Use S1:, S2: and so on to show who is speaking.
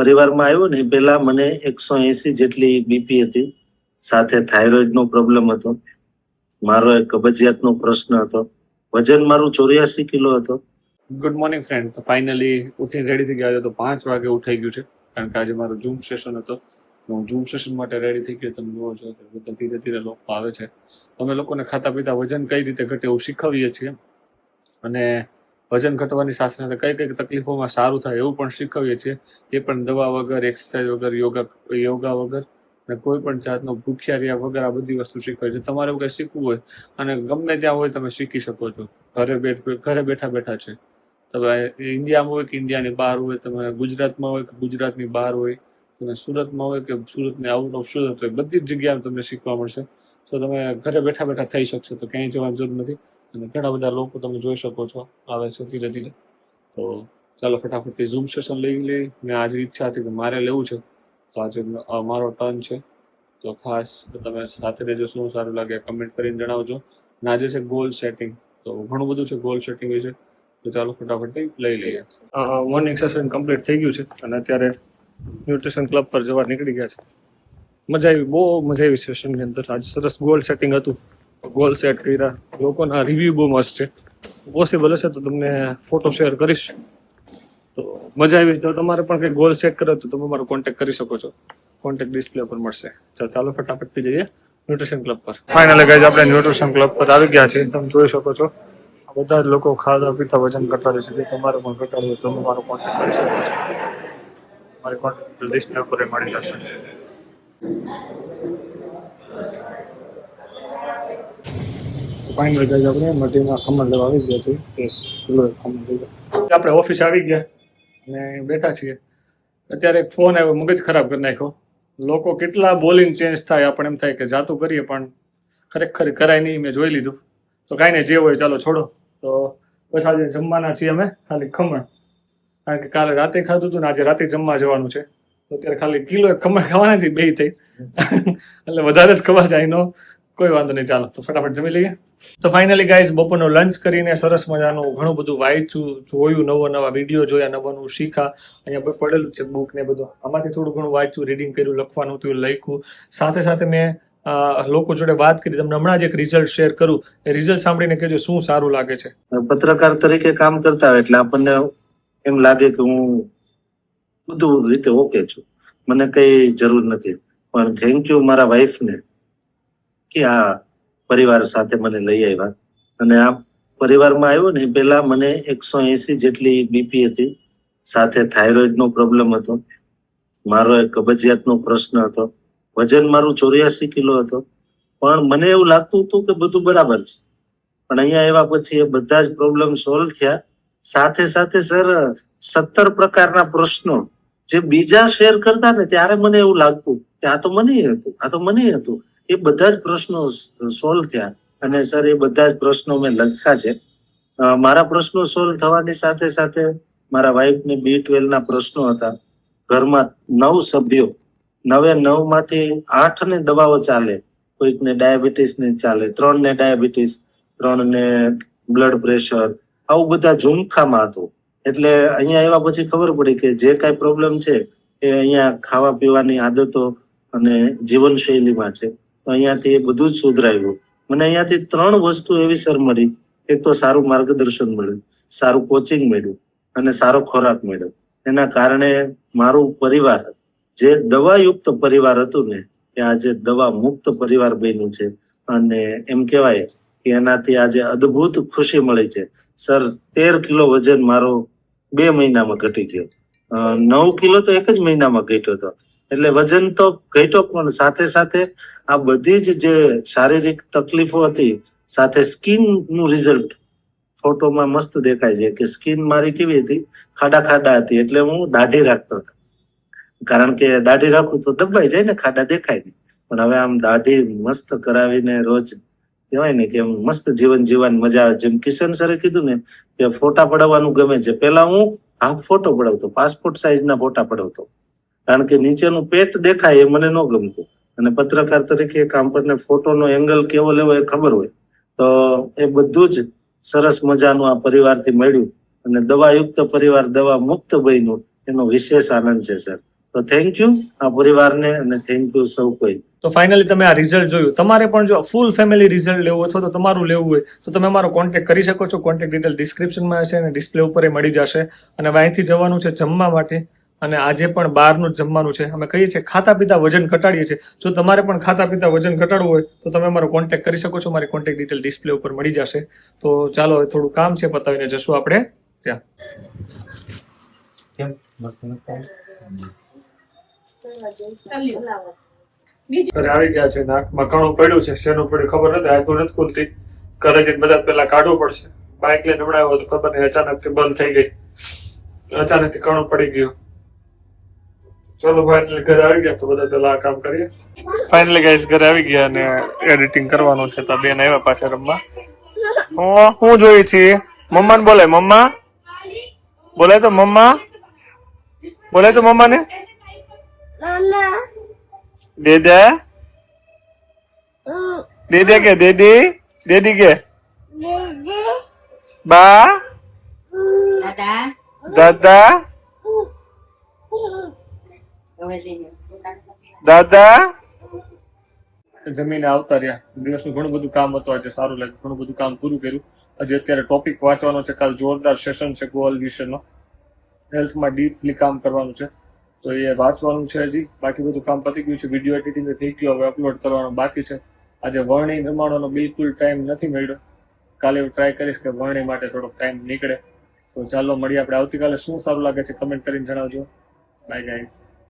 S1: પરિવારમાં આવ્યો ને પેલા મને 180 જેટલી બીપી હતી, સાથે થાઇરોઇડ નો પ્રોબ્લેમ હતો, મારો એક કબજિયાતનો પ્રશ્ન હતો, વજન મારું 84 કિલો હતો.
S2: Good morning friend. તો ફાઇનલી ઉઠીને રેડી થઈ ગયા. તો 5 વાગે ઉઠાઈ ગયું છે, કારણ કે આજે મારો ઝૂમ સેશન હતો. હું ઝૂમ સેશન માટે રેડી થઈ ગયો. તમે જુઓ છો બધા ધીરે ધીરે લોકો આવે છે. અમે લોકોને ખાતા પીતા વજન કઈ રીતે ઘટે એવું શીખવીએ છીએ, અને વજન ઘટવાની સાથે સાથે કઈ કઈ તકલીફોમાં સારું થાય એવું પણ શીખવીએ છીએ. એ પણ દવા વગર, એક્સરસાઇઝ વગર, યોગા વગર અને કોઈ પણ જાતનો ભૂખ્યા રહ્યા વગર આ બધી વસ્તુ શીખવાય છે. તમારે એવું કંઈ શીખવું હોય અને ગમે ત્યાં હોય તમે શીખી શકો છો. ઘરે બેઠા બેઠા છે. તમે ઇન્ડિયામાં હોય કે ઇન્ડિયાની બહાર હોય, તમે ગુજરાતમાં હોય કે ગુજરાતની બહાર હોય, તમે સુરતમાં હોય કે સુરતની આઉટ ઓફ સુરત હોય, બધી જ જગ્યાએ તમને શીખવા મળશે. તો તમે ઘરે બેઠા બેઠા થઈ શકશે, તો ક્યાંય જવાની જરૂર નથી. અને ઘણા બધા લોકો તમે જોઈ શકો છો આવે છે ધીરે ધીરે. તો ચાલો ફટાફટથી ઝૂમ સેશન લઈ લઈએ. મેં આજે ઈચ્છા હતી કે મારે લેવું છે, તો આજે મારો ટર્ન છે. તો ખાસ તમે સાથે રહેજો. શું સારું લાગે કમેન્ટ કરીને જણાવજો. અને આજે છે ગોલ સેટિંગ. તો ઘણું બધું છે ગોલ સેટિંગ વિશે. તો ચાલો ફટાફટથી લઈ લઈએ. મોર્નિંગ સેશન કમ્પ્લીટ થઈ ગયું છે અને અત્યારે ન્યુટ્રિશન ક્લબ પર જવા નીકળી ગયા છે. મજા આવી, બહુ મજા આવી સેશનની અંદર. આજે સરસ ગોલ સેટિંગ હતું, ગોલ સેટ કર્યા. લોકોના રિવ્યૂ બહુ મસ્ત છે. પોસિબલ હશે તો તમને ફોટો શેર કરીશ. તો મજા આવી. તો તમારે પણ કંઈક ગોલ સેટ કરો તો તમે મારો કોન્ટેક્ટ કરી શકો છો. કોન્ટેક્ટ ડિસ્પ્લે પર મળશે. ચાલો ફટાફટથી જઈએ ન્યુટ્રિશન ક્લબ પર. ફાઇનલી ગાઈઝ આપણે ન્યુટ્રિશન ક્લબ પર આવી ગયા છે. તમે જોઈ શકો છો બધા જ લોકો ખાતા પીતા વજન ઘટાડે છે. જો તમારે પણ ઘટાડવું હોય તો તમે મારો કોન્ટેક્ટ કરી શકો છો. મારી કોન્ટેક્ટ ડિસ્પ્લે પર મળી જશે. ફાઇનલ ગાઈઝ આપણે મટીના ખમણ લેવા આવી ગયા છીએ. ખમણ લઈ ગયા. આપણે ઓફિસ આવી ગયા અને બેઠા છીએ. અત્યારે એક ફોન આવ્યો, મગજ ખરાબ કરી નાખ્યો. લોકો કેટલા બોલિંગ ચેન્જ થાય, આપણે એમ થાય કે જાતું કરીએ, પણ ખરેખર કરાય નહીં. મેં જોઈ લીધું. તો કાંઈ નહીં, જે હોય ચાલો છોડો. તો બસ આજે જમવાના છીએ અમે ખાલી ખમણ, કારણ કે કાલે રાતે ખાધું હતું ને આજે રાતે જમવા જવાનું છે. તો અત્યારે ખાલી કિલો એક ખમણ ખાવાના છે, બે થઈ એટલે વધારે જ ખવા જાય. નો કોઈ વાંધો નહીં, ચાલો તો ફટાફટ જમી લઈએ. તો ફાઇનલી ગાઈઝ બપોરનો લંચ કરીને સરસ મજાનું ઘણું બધું વાંચ્યું, જોયું, નવા વિડીયો જોયા, નવાનું શીખા. અહીંયા પડેલું છે બુક ને બધું, આમાંથી થોડું ઘણું વાંચ્યું, રીડિંગ કર્યું, લખવાનું હતું લખ્યું. સાથે સાથે મેં લોકો જોડે વાત કરી. તમને હમણાં જ એક રિઝલ્ટ શેર કરું. એ રિઝલ્ટ સાંભળીને કહેજો શું સારું લાગે છે.
S1: પત્રકાર તરીકે કામ કરતા હોય એટલે આપણને એમ લાગે કે હું બધું રીતે ઓકે છું, મને કઈ જરૂર નથી. પણ થેન્ક યુ મારા વાઈફને કે આ પરિવાર સાથે મને લઈ આવ્યા. અને આ પરિવારમાં આવ્યો ને પેલા મને 180 જેટલી બીપી હતી, સાથે થાઇરોઇડ નો પ્રોબ્લેમ હતો, મારો એક કબજિયાતનો પ્રશ્ન હતો, વજન મારું 84 કિલો હતો. પણ મને એવું લાગતું હતું કે બધું બરાબર છે. પણ અહીંયા આવ્યા પછી એ બધા જ પ્રોબ્લેમ સોલ્વ થયા. સાથે સાથે સર 17 પ્રકારના પ્રશ્નો જે બીજા શેર કરતા ને ત્યારે મને એવું લાગતું કે આ તો મને હતું, આ તો મને હતું. એ બધા જ પ્રશ્નો સોલ્વ થયા. અને સર એ બધા જ પ્રશ્નો મેં લખ્યા છે. મારા પ્રશ્નો સોલ્વ થવાની સાથે સાથે મારા વાઈફને B12 ના પ્રશ્નો હતા. ઘરમાં 9 સભ્યો, 9 માંથી 8 ને દવાઓ ચાલે. કોઈકને ડાયાબિટીસ ને ચાલે, 3 ને ડાયાબિટીસ, 3 ને બ્લડ પ્રેશર, આવું બધા ઝુમખામાં હતું. એટલે અહીંયા આવ્યા પછી ખબર પડી કે જે કાંઈ પ્રોબ્લેમ છે એ અહીંયા ખાવા પીવાની આદતો અને જીવનશૈલીમાં છે. તો અહીંયાથી એ બધું જ સુધરાયું. મને અહીંયાથી 3 વસ્તુ એવી સર મળી. એક તો સારું માર્ગદર્શન મળ્યું, સારું કોચિંગ મળ્યું અને સારો ખોરાક મળ્યો. એના કારણે મારું પરિવાર, જે દવાયુક્ત પરિવાર હતું ને, એ આજે દવા મુક્ત પરિવાર બન્યું છે. અને એમ કહેવાય કે એનાથી આજે અદ્ભુત ખુશી મળી છે. સર 13 કિલો વજન મારો 2 મહિનામાં ઘટી ગયો. 9 કિલો તો એક જ મહિનામાં ઘટ્યો હતો. એટલે વજન તો ઘટ્યો, પણ સાથે સાથે આ બધી જ જે શારીરિક તકલીફો હતી, સાથે સ્કિન નું રિઝલ્ટ ફોટોમાં મસ્ત દેખાય છે કે સ્કિન મારી કેવી હતી, ખાડા ખાડા હતી. એટલે હું દાઢી રાખતો હતો, કારણ કે દાઢી રાખું તો દબાઈ જાય ને, ખાડા દેખાય નહીં. પણ હવે આમ દાઢી મસ્ત કરાવીને રોજ કહેવાય ને કે મસ્ત જીવન જીવવાની મજા આવે. જેમ કિશન સરે કીધું ને કે ફોટા પડાવવાનું ગમે છે. પેલા હું હાફ ફોટો પડાવતો, પાસપોર્ટ સાઇઝના ફોટા પડાવતો, કારણ કે નીચેનું પેટ દેખાય એ મને ન ગમતું. અને પત્રકાર તરીકે કામ પરને ફોટોનો એંગલ કેવો લેવો એ ખબર હોય. તો એ બધું જ સરસ મજાનું આ પરિવારથી મળ્યું. અને દવાયુક્ત પરિવાર દવા મુક્ત બન્યું, એનો વિશેષ આનંદ છે સર. તો થેન્ક યુ આ પરિવારને અને થેન્ક યુ સૌ કોઈ.
S3: તો ફાઇનલી તમે આ રિઝલ્ટ જોયું. તમારે પણ જો ફૂલ ફેમિલી રિઝલ્ટ લેવું અથવા તો તમારું લેવું હોય તો તમે અમારો કોન્ટેક્ટ કરી શકો છો. કોન્ટેક્ટ ડિટેલ ડિસ્ક્રિપ્શનમાં હશે અને ડિસ્પ્લે ઉપર એ મળી જશે. અને હવે અહીંથી જવાનું છે જમવા માટે અને આજે પણ બહારનું જ જમવાનું છે. અમે કહીએ છીએ ખાતા પીતા વજન ઘટાડીએ છીએ. જો તમારે પણ ખાતા પીતા વજન ઘટાડવું હોય તો તમે અમારો કોન્ટેક્ટ કરી શકો છો. મારી કોન્ટેક્ટ ડિટેલ ડિસ્પ્લે ઉપર મળી જશે. તો ચાલો હવે થોડું કામ છે પતાવીને જશું આપણે ત્યાં. ઘરે આવી ગયા છે. નાકમાં ઘણું પડ્યું છે. શેનું પડ્યું ખબર નથી. આંખો નથી ખુલતી. ઘરે જઈને બધા પેલા કાઢવું પડશે. બાઇક લઈને હમણાં આવ્યો તો ખબર નહીં અચાનકથી બંધ થઈ ગઈ. અચાનકથી ઘણું પડી ગયું. ચલો ભાઈ એટલે ઘરે આવી ગયા તો બધા પેલા આ કામ કરીએ. ફાઇનલી ગાઈસ ઘરે આવી ગયા અને એડિટિંગ કરવાનું છે. તો બેન આવ્યા પાછા રમવા. હું જોઈ છે મમ્માને બોલે મમ્મા બોલે તો મમ્મા બોલે તો મમ્મા ને દેદા દેદે કે દેદી દેદી કે બા દાદા દાદા. જમીને આવતા રહ્યા. દિવસનું ઘણું બધું કામ હતું. આજે સારું લાગ્યું. ઘણું બધું કામ પૂરું કર્યું. હજી અત્યારે ટોપિક વાંચવાનો છે. કાલ જોરદાર સેશન છે ગોલ વિશેનો. હેલ્થમાં ડીપલી કામ કરવાનું છે તો એ વાંચવાનું છે હજી. બાકી બધું કામ પતી ગયું છે. વિડીયો એડિટિંગ થઈ ગયું. હવે અપલોડ કરવાનું બાકી છે. આજે વર્ણી રમાડવાનો બિલકુલ ટાઈમ નથી મળ્યો. કાલે એવું ટ્રાય કરીશ કે વર્ણી માટે થોડોક ટાઈમ નીકળે. તો ચાલો મળીએ આપણે આવતીકાલે. શું સારું લાગે છે કમેન્ટ કરીને જણાવજો. By guys.